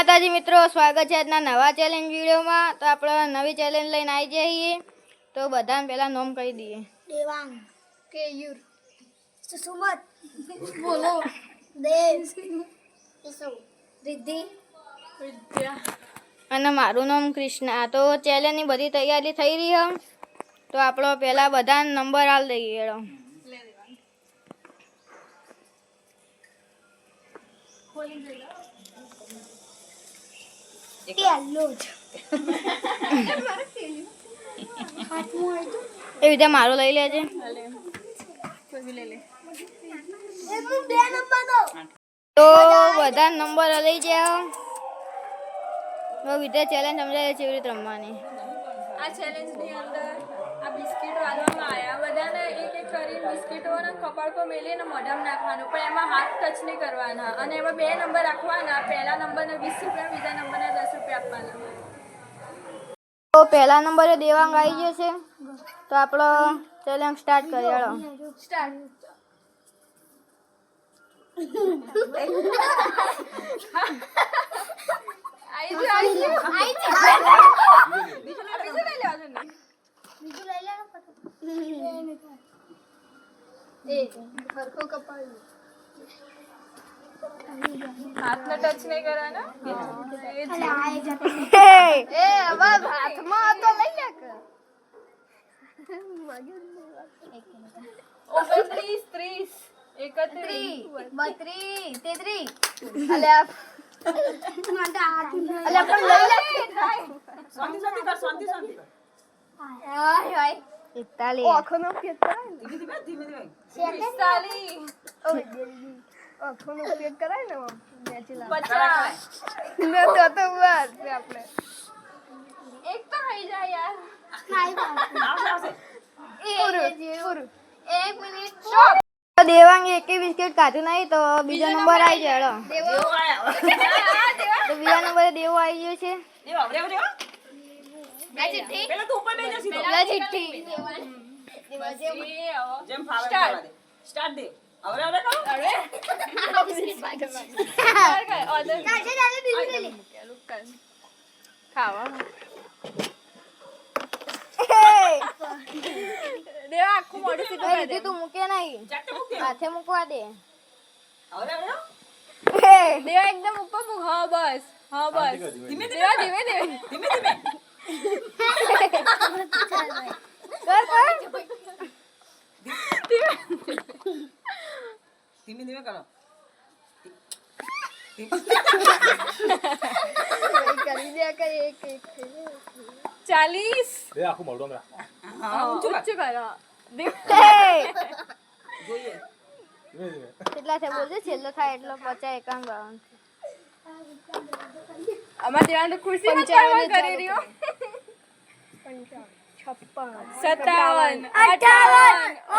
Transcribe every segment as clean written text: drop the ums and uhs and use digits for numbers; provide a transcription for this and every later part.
માતાજી મિત્રો, સ્વાગત છે આજના નવા ચેલેન્જ વિડીયોમાં। તો આપણે નવી ચેલેન્જ લઈને આવી જઈએ। તો બધાને પહેલા નામ કહી દઈએ। દેવાંગ, કેયુર, સુસુમત, બોલો, દેવ, ઈસુ, રિદ્ધિ, વિદ્યા અને મારું નામ કૃષ્ણા। તો ચેલેન્જની બધી તૈયારી થઈ રહી છે। તો આપણો પહેલા બધા નંબર આલ દઈએ। એ રીતે મારું લઈ લેજે। તો બધા નંબર લઈ જાઓ। તો વિદ્યા ચેલેન્જ સમજાય છે એવી રીતે રમવાની। આ ચેલેન્જની અંદર આ બિસ્કિટો આલવામાં આવ્યા બધાને એક એક કરીને બિસ્કિટોના કપાળ પર મેલીને મોઢામાં નાખવાનું, પણ એમાં હાથ ટચ નહીં કરવાના અને એમાં 2 નંબર રાખવાના। પહેલા નંબરને 20 રૂપિયા, બીજા નંબરને 10 રૂપિયા આપવાના। તો પહેલા નંબરે દેવાંગ આવી ગયો છે। તો આપણો ચેલેન્જ સ્ટાર્ટ કરીએ। હાલો સ્ટાર્ટ। હાથને ટચ નહીં કરવાના। હાથમાં તો લઈ લે કે 29, 30, 31, 32, 33 અલ્યા અલ્યા પણ લઈ લે શાંતિ કર આય 41 આંખોનો ઉપયોગ કરાય ને ધીમે 45, આંખોનો ઉપયોગ કરાય ને નેચરલ 50, ને તો બસ આપણે એક તો થઈ જાય યાર। આવશે પૂરું 1 મિનિટ તો દેવાંગે એકે બિસ્કિટ કાઢ્યું નહીં। તો બીજો નંબર આવી જાય। હાલો દેવો આયા તો બીજા નંબરે દેવો આવી ગયો છે। દેવો રેવો ચિઠ્ઠી પેલા તો ઉપર બેસી સીધો પેલા ચિઠ્ઠી જેમ ફાવે કરવા દે સ્ટાર્ટ દે હવે કરો દેવા આખું મોઢું સીધું કરી દે। દીદી તું મૂકે નહીં, ચાટે મૂક દે હાથે મૂકવા દે। હવે દેવા એકદમ ઉપર મૂક। હા બસ, હા બસ। ધીમે દેવા ધીમે ધીમે ધીમે ધીમે કરો કરી દે કે એક 40 દે આખું મોઢું રાખ હા ઊંચું કર ઊંચું કરો। જોઈએ ધીમે ધીમે કેટલા છે બોલજે, છેલ્લો થાય એટલો 50, 51, 52। અમાર દેવાને ખુરશી માં કરવા કરી રહ્યો। 57, 58, 59,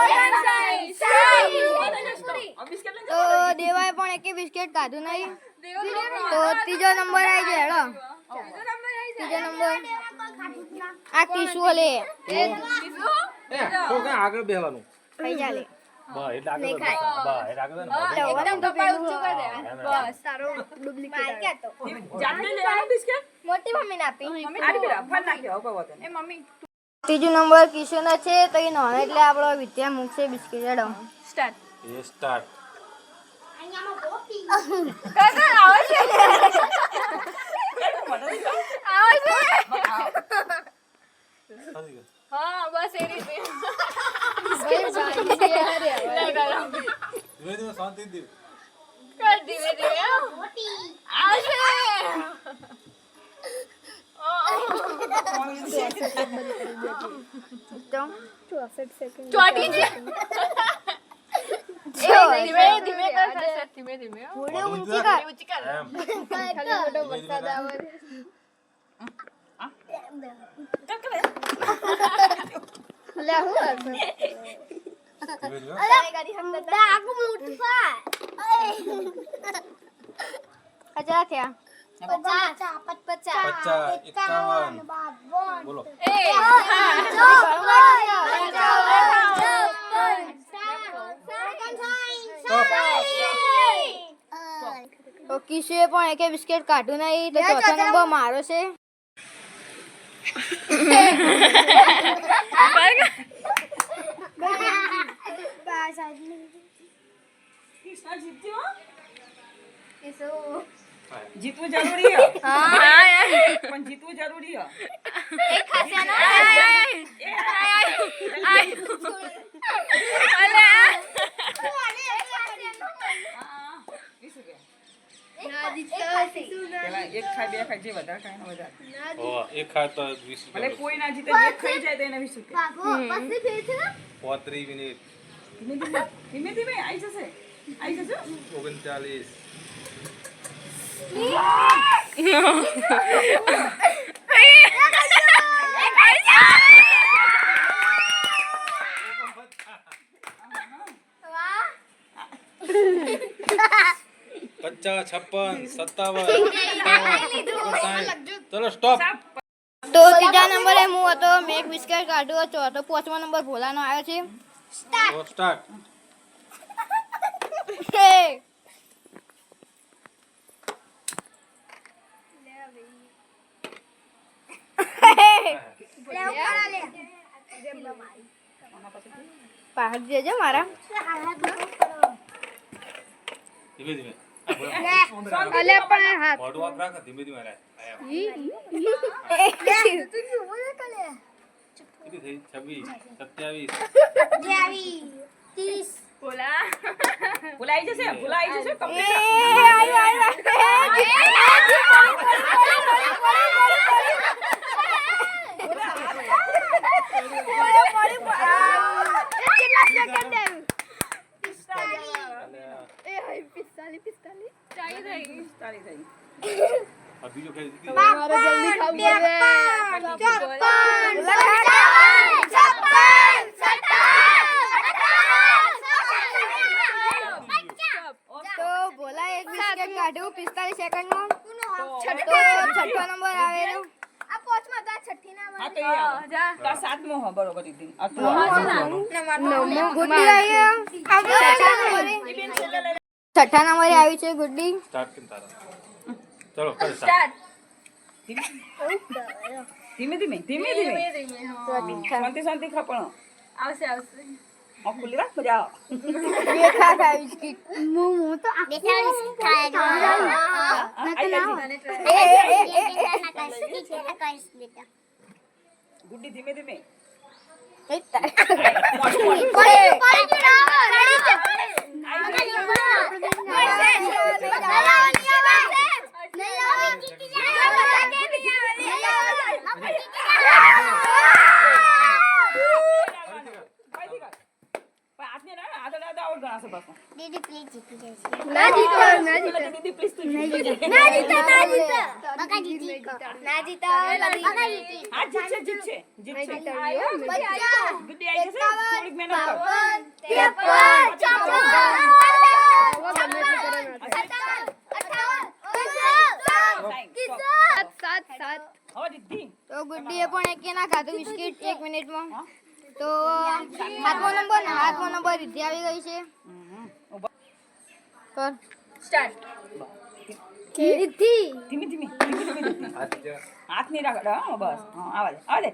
બિસ્કિટ લઈ તો દેવાએ પણ એકે બિસ્કિટ કાઢ્યું નહીં। તો ત્રીજો નંબર આવી જાય। હાલો ત્રીજો નંબર આ કિસ્સો લે એ તો કઈ આગળ બેહવાનું ખાઈ ચાલે। બસ એટલે આગળ બસ એટલે આગળ ને એકદમ કપાળ ઊંચું કરી દે। બસ તારો ડુપ્લિકેટ હતો જાતે લેવાનું બિસ્કિટ મોટી મમ્મીને આપી આડી પેલા ફળ નાખ્યો હવે કહો તને એ મમ્મી ત્રીજો નંબર કિશોનો છે। તો એ નોન એટલે આપણો વિદ્યા મૂકશે બિસ્કિટ। હેડો સ્ટાર્ટ। એ સ્ટાર્ટ કાકા આવે છે, આવે છે। હા બસ એ રીતે ધીમે ધીમે શાંતિ દી કર ધીમે ધીમે આવશે। તો 64 સેકન્ડ ચોટી છે। ધીમે ધીમે કર થશે, ધીમે ધીમે થોડી ઊંચી કર। ઊંચી કર। એમ ખાલી મોટો વરસાદ આવે લે હું કરશે ધીમે ધીમે આખું મોટું ફા કેટલા થયા? 50 51 બોલો એ તો કિશુએ પણ એકે બિસ્કિટ કાઢ્યું નહીં તો ચોથો નંબર મારો છે. કૃષ્ણ જીત્યો જીતવું જરૂરી હે પણ જીતવું જરૂરી હે પેલા એક ખાય બે ખાય જે વધારે ખાય ને વધારે એક ખાય તો 20 ભલે કોઈ ના જીતે એક ખાઈ જાય તો એને 20 રૂપિયા 35 મિનિટ ધીમે ધીમે આવી જશે 39 50 56 57 ચલો સ્ટોપ. તો ત્રીજા નંબરે હું હતો. મેં એક બિસ્કિટ કાઢ્યું. ચોથો પાંચમો નંબર ભોલાનો આવ્યો છે. તો સ્ટાર્ટ. પહાડ દેજો મારા. ધીમે ધીમે હાથ મોઢું આપ રાખ ધીમે ધીમે રાખ. કેટલી થઈ 26 27 બોલા ભૂલા આવી જશે બીજો ખેલ તો ભોલા એક બિસ્કિટ કાઢ્યું 45 સેકન્ડમાં. છઠ્ઠો નંબર આવેલો. હા તો એ આવે. સાતમો હો બરોબર દીદી ગુડ્ડી આવી. છઠ્ઠા નંબરે આવી છે ગુડ્ડી. સ્ટાર્ટ કર તારા. ચલો કર સ્ટાર્ટ ધીમે ધીમે શાંતિ ખપણો આવશે આ ખુલ્લી રાખ મજા આવે. બે ખાધા બિસ્કિટ. ગુડ્ડી ધીમે ધીમે દીદી પ્લીઝ જીતી જશે દીદી પ્લીઝ તું ના જીતો બકા જીતી ના જીતો બકા જીતી હા જીતશે ગુડ્ડી આવી જશે થોડીક મહેનત કર 53 હવે દીદી તો ગુડ્ડીએ પણ એક ના ખાધું બિસ્કિટ 1 મિનિટમાં. તો હાથમો નંબર રીતિ આવી ગઈ છે. કર સ્ટાર્ટ ધીમે ધીમે હાથ નહીં રાખ હા બસ હા આવા દે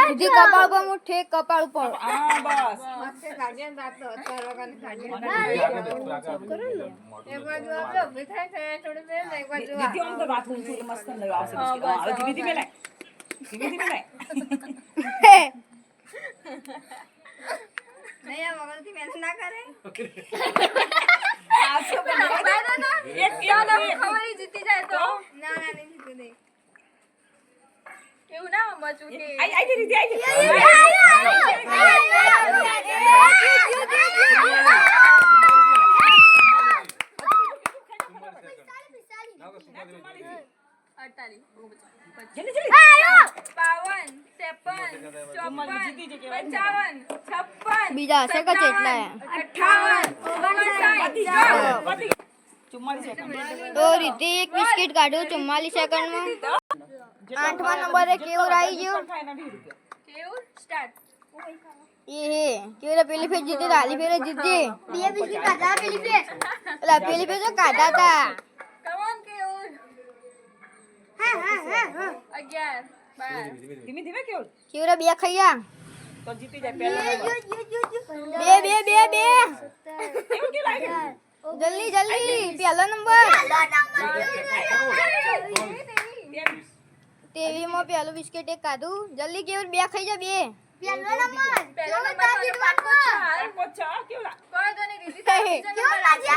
રીતિ કપાળ પર મુઠ્ઠે કપાળ ઉપર. હા બસ દીદી આમ તો વાત ઊંચું એટલે મસ્ત લઈ આવશે બિસ્કિટ. હા, હવે ધીમે ધીમે લાય જીતી જાય તો એવું ના સમજવું કે આઈ દીદી આઈ જલ્દી 52 53 54 55 બીજા હશે કે કેટલા? 58 44 સેકન્ડ તો રીતિ એક બિસ્કિટ કાઢ્યું 44 સેકન્ડમાં. આઠમા નંબરે કેવું આવી ગયું. કેવું સ્ટાર્ટ કેવી રે પેલી ફેર જીતી હાલી ફેરે જીતી બે બિસ્કિટ ખાધા પેલી ફેર એટલે પેલી ફેર તો ખાધા તા Come on, કેવું? 11, 12. ધીમે ધીમે કેવું કેવી રે બે ખાયા તો જીતી જાય પહેલા નંબર. બે કેવું કે લાગે જલ્દી પહેલો નંબર ટીવી માં પહેલું બિસ્કિટ એક ખાધું જલ્દી કેવું બે ખાઈ જા બે પહેલો નંબર તને પાક્કો છે, હાલ. પાકો છે કેવું લાગે કોઈ તો નહીં, રીતિ તારે બીજો નંબર આપજો.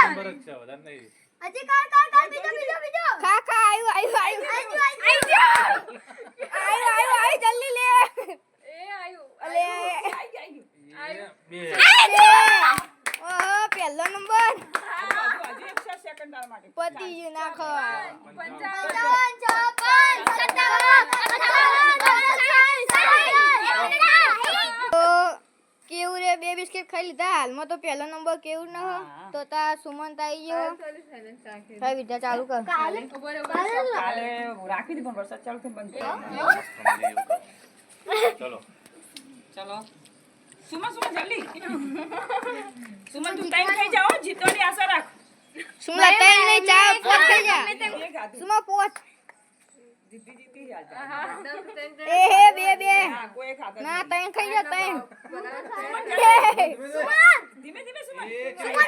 નંબર જ છે વધારે નહીં ખા આયુ જલ્દી લે એ આયુ. અલે આવી ગયું બે ઓહો પહેલો નંબર હજી 1 સેકન્ડ તારા માટે પતી ગયું નાખો 55. તો કેવું રે બે બિસ્કિટ ખાઈ લીધા હાલમાં તો પહેલો નંબર કેવું ન હો તો તા સુમંત આવી ગયો હવે વિદ્યા ચાલુ કર કાલે રાખી દી પણ વરસાદ ચાલુ થઈ બંધ થઈ ચલો ચલો સુમન જલ્દી સુમન તું ટાઈમ થઈ જાઓ જીતવાની આશા રાખ સુમલા તઈ નહીં ચા પોત ખાઈ જા એ ખાધું સુમા પોત જીતી જાય એ હે બે હા કોઈ ખાધા ના તઈ ખાઈ જા તઈ ધીમે ધીમે સુમન સુમા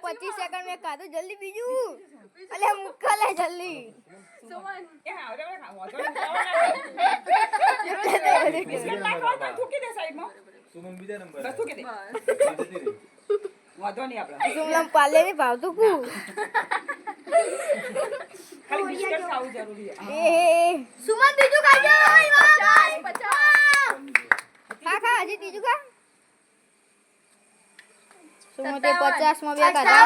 25 સેકન્ડ મેં ખાધું જલ્દી બીજું અલે મુક્કા લે જલ્દી એ હા અરે વાંધો નહીં બિસ્કિટ નાખો તો થૂકી દે સાઈડમાં સુમન બીજા નંબર બસ થૂકી દે જતી રહી. વાંધો નહીં આપણે સુમલા પાલે ની ભાવતું કુ ખાલી બિસ્કિટ ખાવું જરૂરી છે એ સુમન બીજું ખાઈ જા ખા હજી ત્રીજું ખા સુમન તે 50 માં બે ખાધા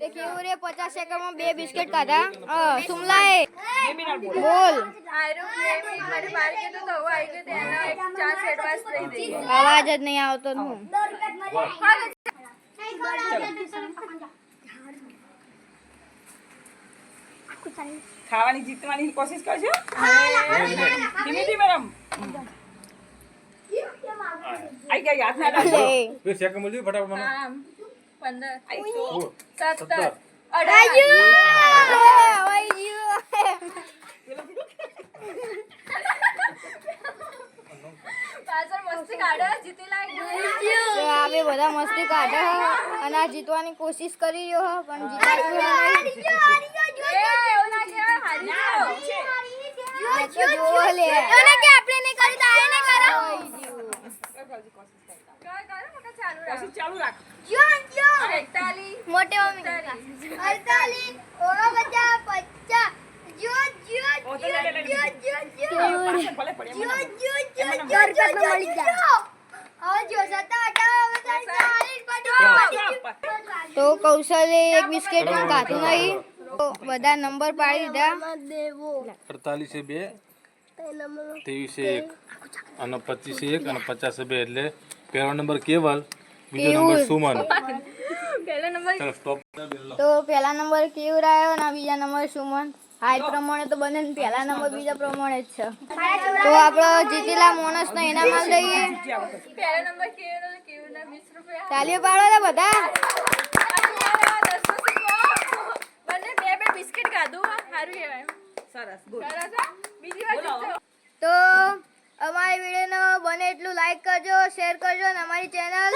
તે કેવું રે 50 સેકન્ડ માં બે બિસ્કિટ ખાધા સુમલાએ બે મિનિટ બોલ બોલ આયરો પ્રેમી મારી બાર કીધું તો હવે આવી ગયું તેનો એક ચાન્સ એડવાન્સ થઈ ગઈ. અવાજ જ નહીં આવતો હું ખાવાની જીતવાની કોશિશ કરજો ધીમે ધીમે રમ આઈ ગયા યાદ ના રાખો લે બે સેકન્ડ મળ્યું ફટાફટ મને આમ 15, સોળ, 17, 17. 18. પાછળ મસ્તી કાઢો, જીતી લાગ્યું. આવે બધા મસ્તી કાઢે હે અને આ જીતવાની કોશિશ કરી રહ્યો હે પણ જીતાતું નહીં એ, એવું ના કહેવાય, હારી ગયો. મેં તો જોવો લે કર, મોટા ચાલુ રાખ. કોશિશ ચાલુ રાખ 41, મોટે 48. ઓ તો લે ભલે પડે તો કૌશલે એક બિસ્કિટ પણ ખાધું નહીં તો બધા નંબર પાડી દીધા 48 2 23 1 અને 25 1 અને 50 2 એટલે પહેલો નંબર કેવલ બીજો નંબર સુમન પહેલો નંબર ચલો સ્ટોપ તો પહેલા નંબર કેવું આવ્યો અને બીજા નંબર સુમન હાઈ પ્રમાણે તો બને ને પહેલા નંબર બીજા પ્રમાણે જ છે તો આપણો જીતેલા માણસનો ઇનામ આલ દઈએ પહેલો નંબર કેવો કેવું ના 20 રૂપિયા. તાલીઓ પાડો ને બધા બંને બે બિસ્કિટ ખાધું હો. સારું કહેવાય. સરસ ગુડ સરસ હો. બીજી વાર જીતજો. તો અમારી વિડીયોનો બને એટલું લાઈક કરજો શેર કરજો અને અમારી ચેનલ